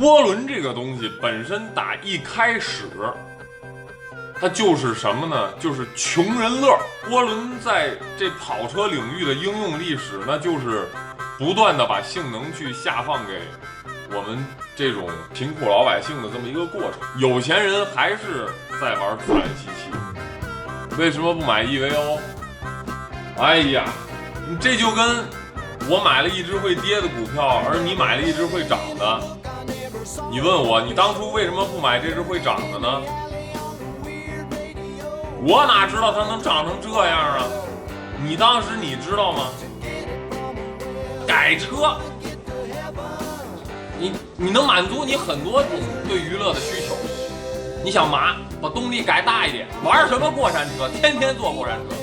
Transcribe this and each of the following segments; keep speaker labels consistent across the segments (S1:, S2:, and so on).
S1: 涡轮这个东西本身打一开始，它就是什么呢？就是穷人乐。涡轮在这跑车领域的应用历史，那就是不断的把性能去下放给我们这种贫苦老百姓的这么一个过程。有钱人还是在玩自然吸气，为什么不买 EVO？ 哎呀，你这就跟我买了一只会跌的股票，而你买了一只会涨的。你问我，你当初为什么不买这只会涨的呢？我哪知道它能涨成这样啊？你当时你知道吗？改车，你能满足你很多种对娱乐的需求。你想把动力改大一点，玩什么过山车？天天坐过山车。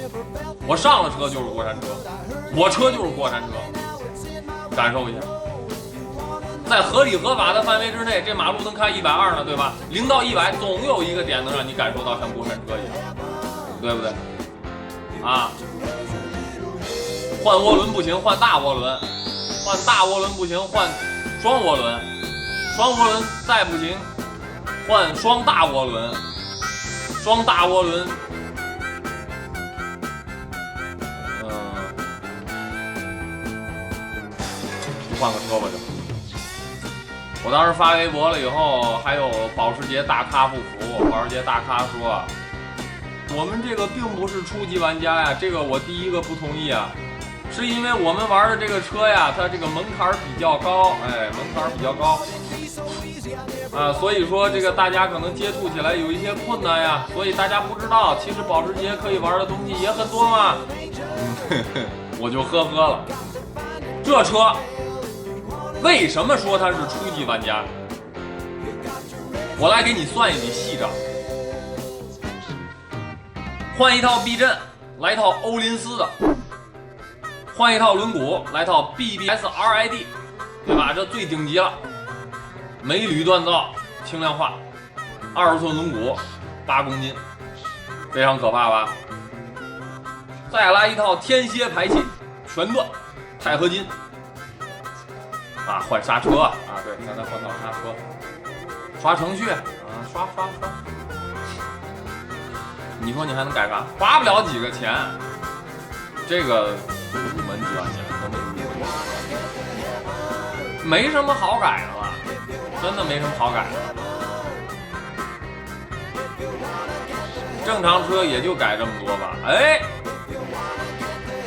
S1: 我上了车就是过山车，我车就是过山车，感受一下。在合理合法的范围之内，这马路能开120呢，对吧？0到100总有一个点能让你感受到像过山车一样，对不对？啊，换涡轮不行，换大涡轮；换大涡轮不行，换双涡轮；双涡轮再不行，换双大涡轮；双大涡轮，换个车吧就。我当时发微博了以后，还有保时捷大咖不服。保时捷大咖说：“我们这个并不是初级玩家呀，这个我第一个不同意啊，是因为我们玩的这个车呀，它这个门槛比较高，门槛比较高啊，所以说这个大家可能接触起来有一些困难呀，所以大家不知道，其实保时捷可以玩的东西也很多嘛。”我就呵呵了，这车。为什么说他是初级玩家？我来给你算一笔细账，换一套避震，来套欧林斯的；换一套轮毂，来套 BBS RID， 对吧？这最顶级了，镁铝锻造，轻量化，20寸轮毂，8公斤，非常可怕吧？再来一套天蝎排气，全段，钛合金。啊，换刹车啊，对，现在换到刹车，刷程序啊，刷。你说你还能改啥？花不了几个钱，这个入门级玩家都没什么好改的了，真的没什么好改的。正常车也就改这么多吧。哎，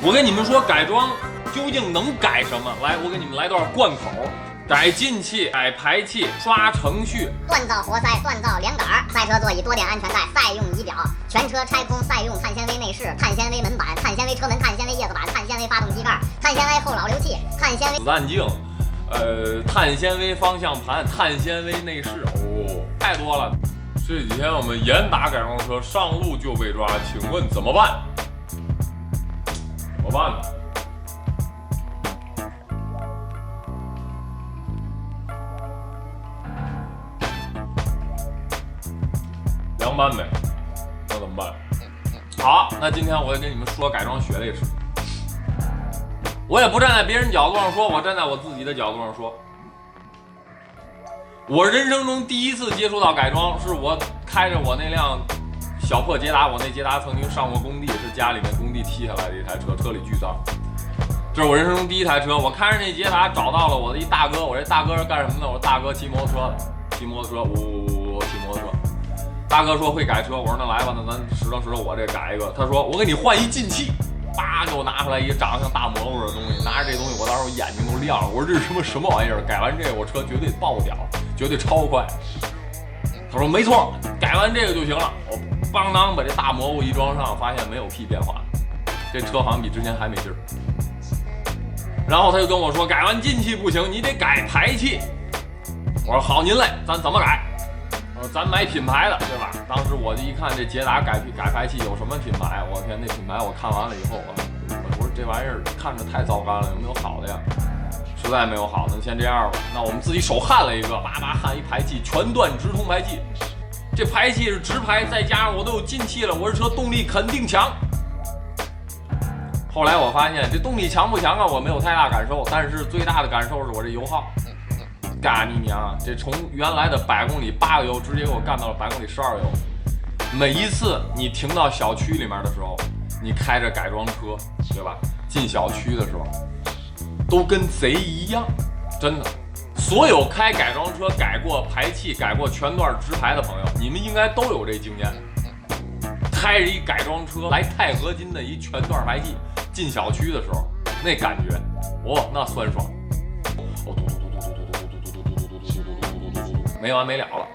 S1: 我跟你们说，改装。究竟能改什么？来，我给你们来段贯口：改进气，改排气，刷程序，
S2: 锻造活塞，锻造凉杆，赛车座椅多点安全带，赛用仪表，全车拆空，赛用碳纤维内饰，碳纤维门板，碳纤维车门，碳纤维叶子板，碳纤维发动机盖，碳纤维后扰流器，碳纤维
S1: 子弹镜，碳纤维方向盘，碳纤维内饰，太多了。这几天我们严打改装车，上路就被抓，请问怎么办？怎么办呢？凉拌呗，那怎么办？好，那今天我也跟你们说改装血泪史。我也不站在别人角度上说，我站在我自己的角度上说。我人生中第一次接触到改装，是我开着我那辆小破捷达，我那捷达曾经上过工地，是家里面工地踢下来的一台车，车里巨脏。这是我人生中第一台车，我开着那捷达找到了我的一大哥，我这大哥是干什么的？我大哥骑摩托车的，骑摩托车，骑摩托车。大哥说会改车，我说那来吧，那咱实证我这改一个。他说我给你换一进气，叭给我拿出来一个长得像大蘑菇的东西，拿着这东西我当时眼睛都亮了，我说这是什么玩意儿？改完这个我车绝对爆屌，绝对超快。他说没错，改完这个就行了。我邦当把这大蘑菇一装上，发现没有屁变化，这车好像比之前还没劲儿。然后他就跟我说改完进气不行，你得改排气。我说好，您嘞，咱怎么改？咱买品牌的，对吧？当时我就一看这捷达改排气有什么品牌，我天，那品牌我看完了以后，我说这玩意儿看着太糟糕了，有没有好的呀？实在没有好的，先这样吧。那我们自己手焊了一个，叭焊一排气，全段直通排气。这排气是直排，再加上我都有进气了，我这车动力肯定强。后来我发现这动力强不强啊，我没有太大感受，但是最大的感受是我这油耗。干你娘！这从原来的100公里8个油，直接给我干到了100公里12油。每一次你停到小区里面的时候，你开着改装车，对吧？进小区的时候，都跟贼一样，真的。所有开改装车改过排气、改过全段直排的朋友，你们应该都有这经验。开着一改装车来钛合金的一全段排气进小区的时候，那感觉，哦，那酸爽，哦，没完没了了。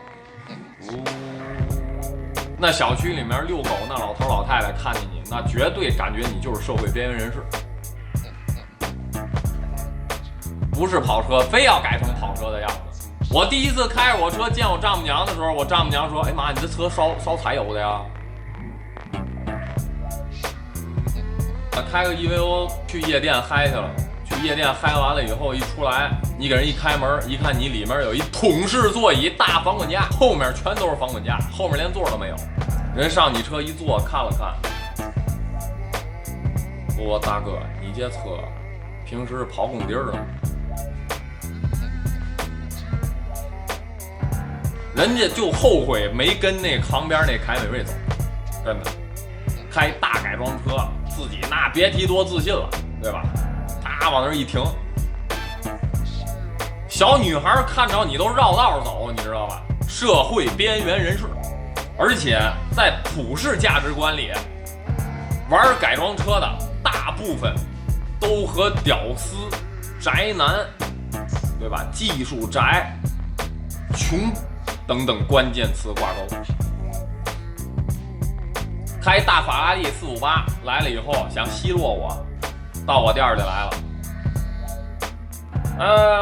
S1: 那小区里面遛狗，那老头老太太看见你，那绝对感觉你就是社会边缘人士。不是跑车，非要改成跑车的样子。我第一次开着我车见我丈母娘的时候，我丈母娘说：“哎妈，你这车烧柴油的呀？”开个 EVO 去夜店嗨去了，去夜店嗨完了以后一出来，你给人一开门，一看你里面有一桶式座椅大房管架，后面全都是房管架，后面连座都没有。人上你车一坐看了看，我大哥，你这车平时跑工地儿了？人家就后悔没跟那旁边那凯美瑞走，真的，开大改装车，自己那别提多自信了，对吧？他往那一停，小女孩看着你都绕道走，你知道吧？社会边缘人士，而且在普世价值观里，玩改装车的大部分都和屌丝、宅男，对吧？技术宅、穷等等关键词挂钩。开大法拉利458来了以后，想奚落我，到我店里来了。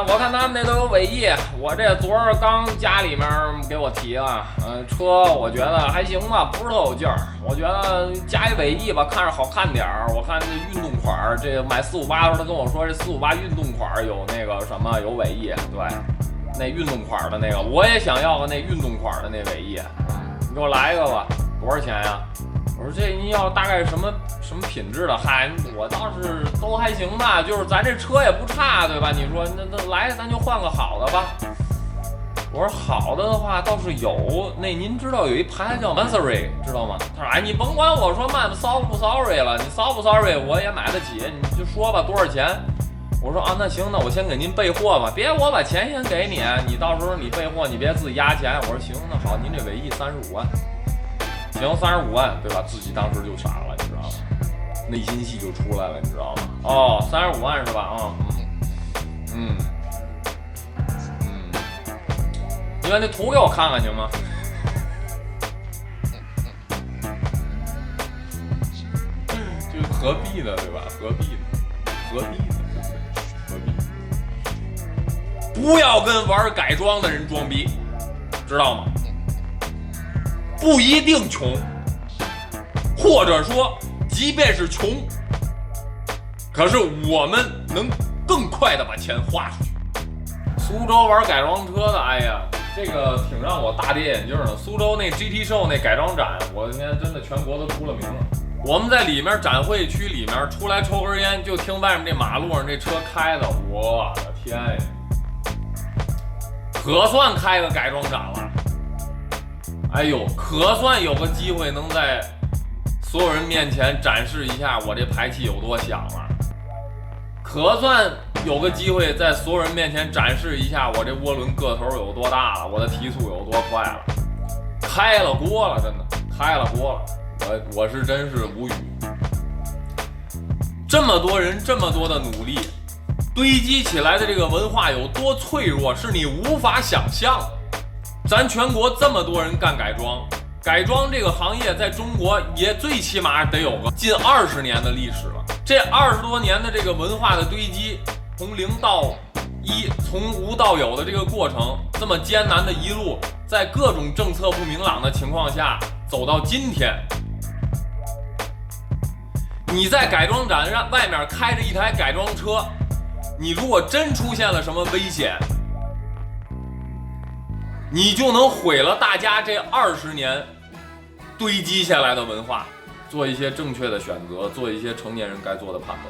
S1: 我看他们那都有尾翼，我这昨儿刚家里面给我提了，车我觉得还行吧，不是特有劲儿。我觉得加一尾翼吧，看着好看点儿。我看这运动款，这买458的时候他跟我说，这458运动款有那个什么有尾翼，对，那运动款的那个，我也想要个那运动款的那尾翼，你给我来一个吧，多少钱呀？我说这你要大概什么品质的？嗨，我倒是都还行吧，就是咱这车也不差，对吧？你说那来咱就换个好的吧。我说好的话倒是有，那您知道有一牌子叫 Mansory 知道吗？他说哎，你甭管我说慢骚不 sorry 了，你骚不 sorry 我也买得起，你就说吧多少钱。我说啊，那行，那我先给您备货吧，别我把钱先给你，你到时候你备货你别自己压钱。我说行，那好，您这尾翼35万。行，35万，对吧？自己当时就傻了，你知道吗？内心戏就出来了，你知道吗？哦，35万是吧？啊，你把那图给我看看行吗？这何必呢，对吧？何必呢？何必呢？对不对？何必？不要跟玩改装的人装逼，知道吗？不一定穷，或者说即便是穷，可是我们能更快的把钱花出去。苏州玩改装车的，哎呀，这个挺让我大跌眼镜的。苏州那 GT Show 那改装展，我今天真的全国都出了名了。我们在里面展会区里面出来抽根烟，就听外面这马路上这车开的，我的天呀，可算开个改装展了。哎呦，可算有个机会能在所有人面前展示一下我这排气有多响了，可算有个机会在所有人面前展示一下我这涡轮个头有多大了，我的提速有多快了，开了锅了，真的开了锅了，我是真是无语。这么多人，这么多的努力，堆积起来的这个文化有多脆弱，是你无法想象的。咱全国这么多人干改装，改装这个行业在中国也最起码得有个近20年的历史了。这20多年的这个文化的堆积，从0到1，从无到有的这个过程，这么艰难的一路，在各种政策不明朗的情况下走到今天。你在改装展外面开着一台改装车，你如果真出现了什么危险，你就能毁了大家这20年堆积下来的文化，做一些正确的选择，做一些成年人该做的判断。